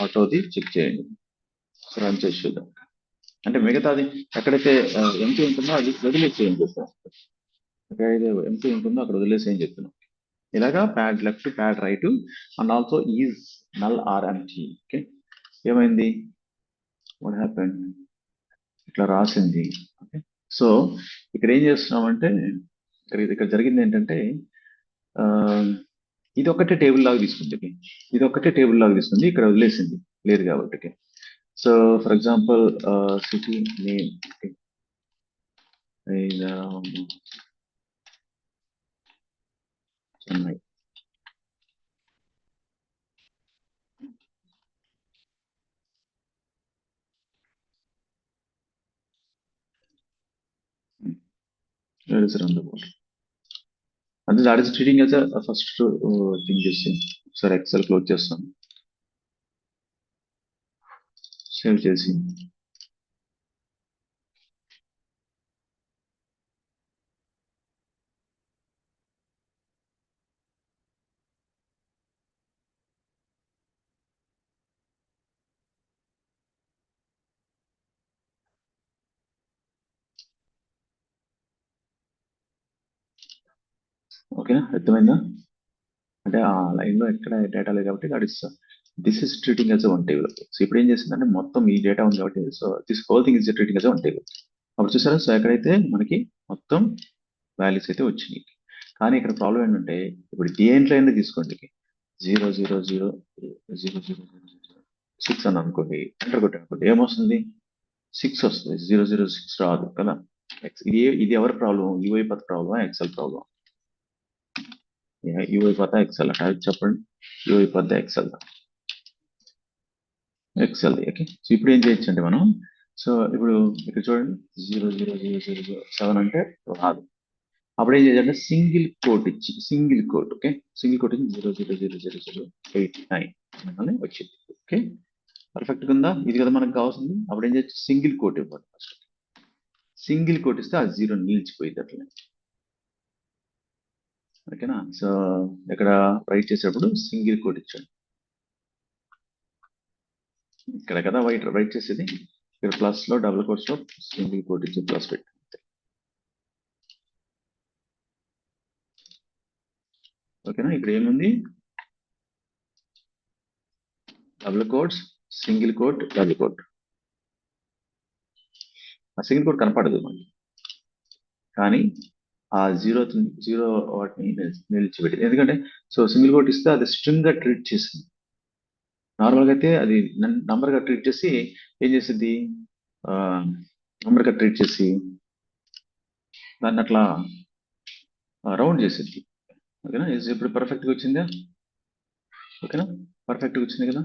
ఆటోది check చేయండి. Run చేసి చూద్దాం. అంటే మిగతాది ఎక్కడైతే ఎంటీ ఉంటుందో అది వదిలేసేయండి సార్. ఎక్కడైతే ఎంటీ ఉంటుందో అక్కడ వదిలేసేయని చెప్తున్నాం. ఇలాగా pad left, pad right, and also is null or empty. Okay, ఏమైంది, వాట్ హ్యాపెన్, ఇట్లా రాసింది. ఓకే, సో ఇక్కడ ఏం చేస్తున్నామంటే ఇక్కడ జరిగింది ఏంటంటే ఇది ఒకటే టేబుల్ లాగా తీసుకుంది, ఇది ఒకటే టేబుల్ లాగా తీసుకుంది, ఇక్కడ వదిలేసింది లేదు కాబట్టి. So for example city name Chennai. Where is around the world? And that is treating as a first thing చేసి ఒకసారి ఎక్సెల్ క్లోజ్ చేస్తాం, సేవ్ చేసి ఓకేనా, అర్థమైందా? అంటే ఆ లైన్ లో ఎక్కడ డేటా లేదు కాబట్టి that is this is treating as one table. So ఇప్పుడు ఏం చేసిందంటే మొత్తం ఈ డేటా ఉంది కాబట్టి so this whole thing is treating as one table. అప్పుడు చూసారా, సో ఎక్కడైతే మనకి మొత్తం వాల్యూస్ అయితే వచ్చినాయి. కానీ ఇక్కడ ప్రాబ్లం ఏంటంటే ఇప్పుడు దేంట్లో అయినా తీసుకోండి 0000006 అని అనుకోండి, ఎంటర్ కొట్టి అనుకోండి, ఏమొస్తుంది 6 వస్తుంది, 006 రాదు కదా. ఇది ఎవరి ప్రాబ్లం, యూఐపాత్ ప్రాబ్లమా ఎక్సెల్ ప్రాబ్లమ్? యూఐపాత్ ఎక్సెల్ అంటే చెప్పండి, యూఐపాత్ ఎక్సెల్ ఓకే. సో ఇప్పుడు ఏం చేయొచ్చు అంటే మనం, సో ఇప్పుడు ఇక్కడ చూడండి 00007 అంటే రాదు. అప్పుడు ఏం చేయాలంటే సింగిల్ కోట్ ఇచ్చి ఓకే, సింగిల్ కోట్ ఇచ్చి 0000089 అనగానే వచ్చింది. ఓకే, పర్ఫెక్ట్ ఉందా? ఇది కదా మనకు కావాల్సింది. అప్పుడు ఏం చేయొచ్చు, సింగిల్ కోట్ ఇవ్వాలి. ఫస్ట్ సింగిల్ కోట్ ఇస్తే ఆ జీరో నిలిచిపోయింది అట్లనే. ఓకేనా, సో ఇక్కడ రైట్ చేసేటప్పుడు సింగిల్ కోట్ ఇచ్చాడు. ఇక్కడ కదా రైట్ చేసేది, ఇక్కడ ప్లస్ లో డబుల్ కోట్స్ లో సింగిల్ కోట్ ఇచ్చి ప్లస్ పెట్టి. ఓకేనా, ఇక్కడ ఏముంది, double quotes, single quote, double quote. ఆ సింగిల్ కోట్ కనపడదు మనకి, కానీ ఆ జీరో వాటిని నిలిచిపెట్టింది. ఎందుకంటే సో సింగిల్ కోట్ ఇస్తే అది స్ట్రింగ్ గా ట్రీట్ చేసింది. నార్మల్గా అయితే అది నంబర్ గా ట్రీట్ చేసి ఏం చేసింది, నంబర్ గా ట్రీట్ చేసి దాన్ని అట్లా రౌండ్ చేసింది. ఓకేనా, ఇప్పుడు పర్ఫెక్ట్గా వచ్చిందా? ఓకేనా, పర్ఫెక్ట్గా వచ్చింది కదా.